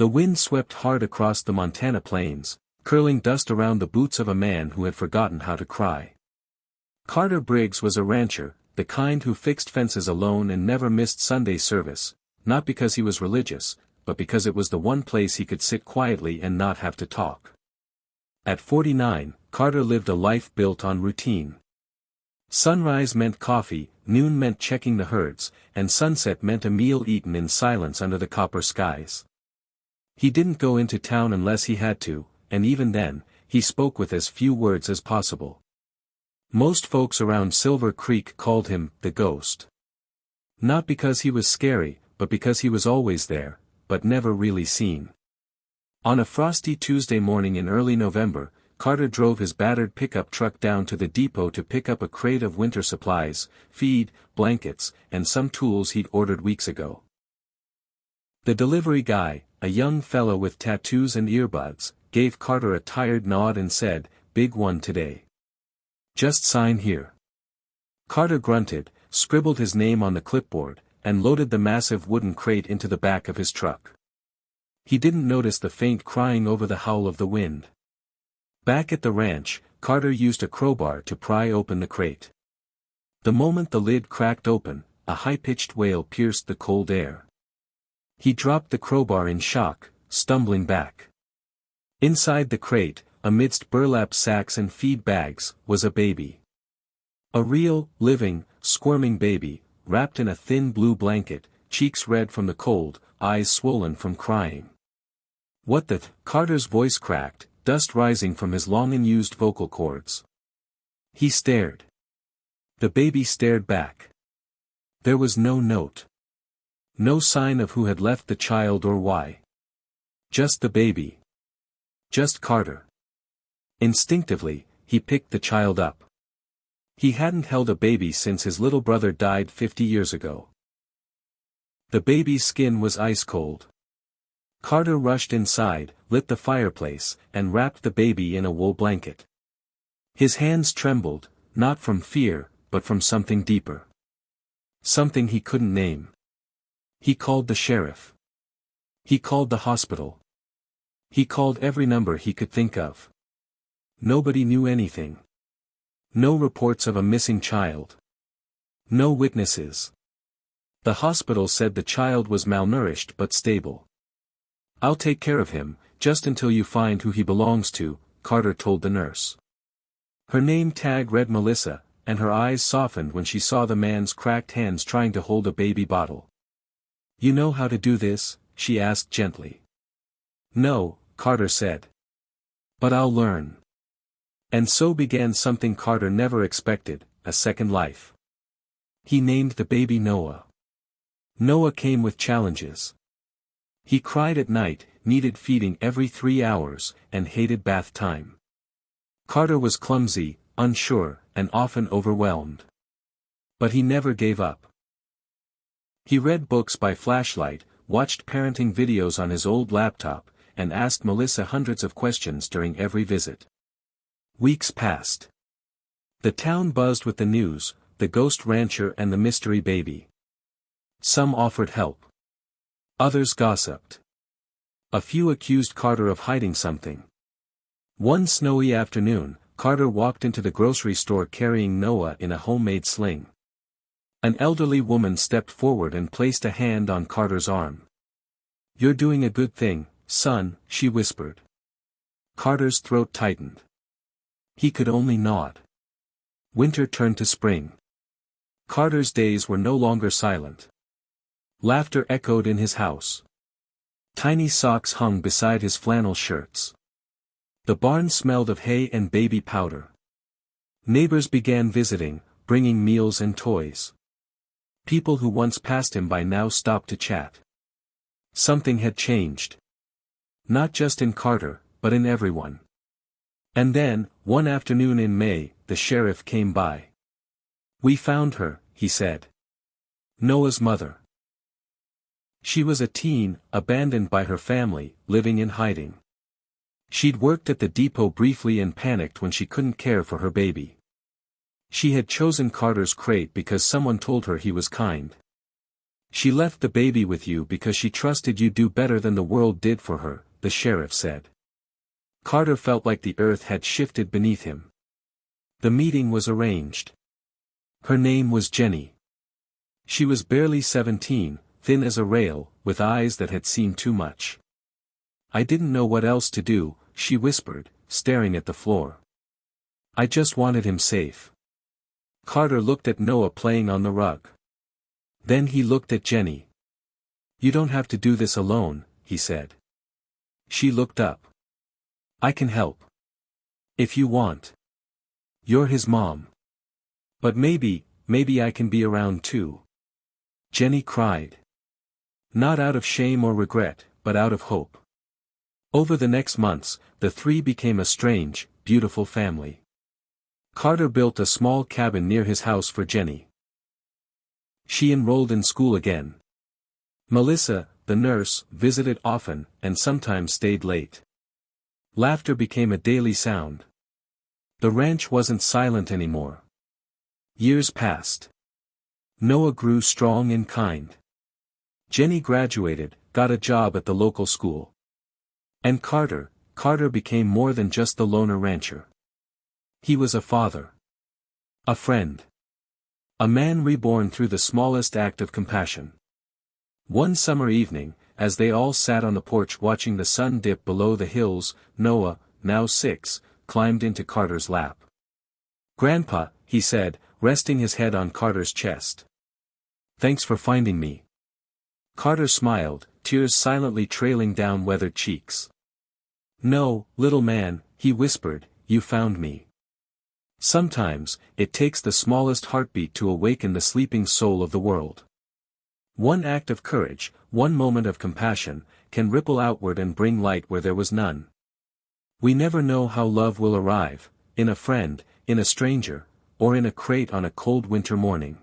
The wind swept hard across the Montana plains, curling dust around the boots of a man who had forgotten how to cry. Carter Briggs was a rancher, the kind who fixed fences alone and never missed Sunday service, not because he was religious, but because it was the one place he could sit quietly and not have to talk. At 49, Carter lived a life built on routine. Sunrise meant coffee, noon meant checking the herds, and sunset meant a meal eaten in silence under the copper skies. He didn't go into town unless he had to, and even then, he spoke with as few words as possible. Most folks around Silver Creek called him the Ghost. Not because he was scary, but because he was always there, but never really seen. On a frosty Tuesday morning in early November, Carter drove his battered pickup truck down to the depot to pick up a crate of winter supplies, feed, blankets, and some tools he'd ordered weeks ago. The delivery guy, a young fellow with tattoos and earbuds, gave Carter a tired nod and said, "Big one today. Just sign here." Carter grunted, scribbled his name on the clipboard, and loaded the massive wooden crate into the back of his truck. He didn't notice the faint crying over the howl of the wind. Back at the ranch, Carter used a crowbar to pry open the crate. The moment the lid cracked open, a high-pitched wail pierced the cold air. He dropped the crowbar in shock, stumbling back. Inside the crate, amidst burlap sacks and feed bags, was a baby. A real, living, squirming baby, wrapped in a thin blue blanket, cheeks red from the cold, eyes swollen from crying. "What the Carter's voice cracked, dust rising from his long-unused vocal cords. He stared. The baby stared back. There was no note. No sign of who had left the child or why. Just the baby. Just Carter. Instinctively, he picked the child up. He hadn't held a baby since his little brother died 50 years ago. The baby's skin was ice cold. Carter rushed inside, lit the fireplace, and wrapped the baby in a wool blanket. His hands trembled, not from fear, but from something deeper. Something he couldn't name. He called the sheriff. He called the hospital. He called every number he could think of. Nobody knew anything. No reports of a missing child. No witnesses. The hospital said the child was malnourished but stable. "I'll take care of him, just until you find who he belongs to," Carter told the nurse. Her name tag read Melissa, and her eyes softened when she saw the man's cracked hands trying to hold a baby bottle. "You know how to do this?" she asked gently. "No," Carter said. "But I'll learn." And so began something Carter never expected, a second life. He named the baby Noah. Noah came with challenges. He cried at night, needed feeding every 3 hours, and hated bath time. Carter was clumsy, unsure, and often overwhelmed. But he never gave up. He read books by flashlight, watched parenting videos on his old laptop, and asked Melissa hundreds of questions during every visit. Weeks passed. The town buzzed with the news, the ghost rancher and the mystery baby. Some offered help. Others gossiped. A few accused Carter of hiding something. One snowy afternoon, Carter walked into the grocery store carrying Noah in a homemade sling. An elderly woman stepped forward and placed a hand on Carter's arm. "You're doing a good thing, son," she whispered. Carter's throat tightened. He could only nod. Winter turned to spring. Carter's days were no longer silent. Laughter echoed in his house. Tiny socks hung beside his flannel shirts. The barn smelled of hay and baby powder. Neighbors began visiting, bringing meals and toys. People who once passed him by now stopped to chat. Something had changed. Not just in Carter, but in everyone. And then, one afternoon in May, the sheriff came by. "We found her," he said. Noah's mother. She was a teen, abandoned by her family, living in hiding. She'd worked at the depot briefly and panicked when she couldn't care for her baby. She had chosen Carter's crate because someone told her he was kind. She left the baby with you because she trusted you'd do better than the world did for her, the sheriff said. Carter felt like the earth had shifted beneath him. The meeting was arranged. Her name was Jenny. She was barely 17, thin as a rail, with eyes that had seen too much. I didn't know what else to do, she whispered, staring at the floor. I just wanted him safe. Carter looked at Noah playing on the rug. Then he looked at Jenny. You don't have to do this alone, he said. She looked up. I can help. If you want. You're his mom. But maybe I can be around too. Jenny cried. Not out of shame or regret, but out of hope. Over the next months, the three became a strange, beautiful family. Carter built a small cabin near his house for Jenny. She enrolled in school again. Melissa, the nurse, visited often, and sometimes stayed late. Laughter became a daily sound. The ranch wasn't silent anymore. Years passed. Noah grew strong and kind. Jenny graduated, got a job at the local school. And Carter became more than just the loner rancher. He was a father. A friend. A man reborn through the smallest act of compassion. One summer evening, as they all sat on the porch watching the sun dip below the hills, Noah, now 6, climbed into Carter's lap. Grandpa, he said, resting his head on Carter's chest. Thanks for finding me. Carter smiled, tears silently trailing down weathered cheeks. No, little man, he whispered, you found me. Sometimes, it takes the smallest heartbeat to awaken the sleeping soul of the world. One act of courage, one moment of compassion, can ripple outward and bring light where there was none. We never know how love will arrive, in a friend, in a stranger, or in a crate on a cold winter morning.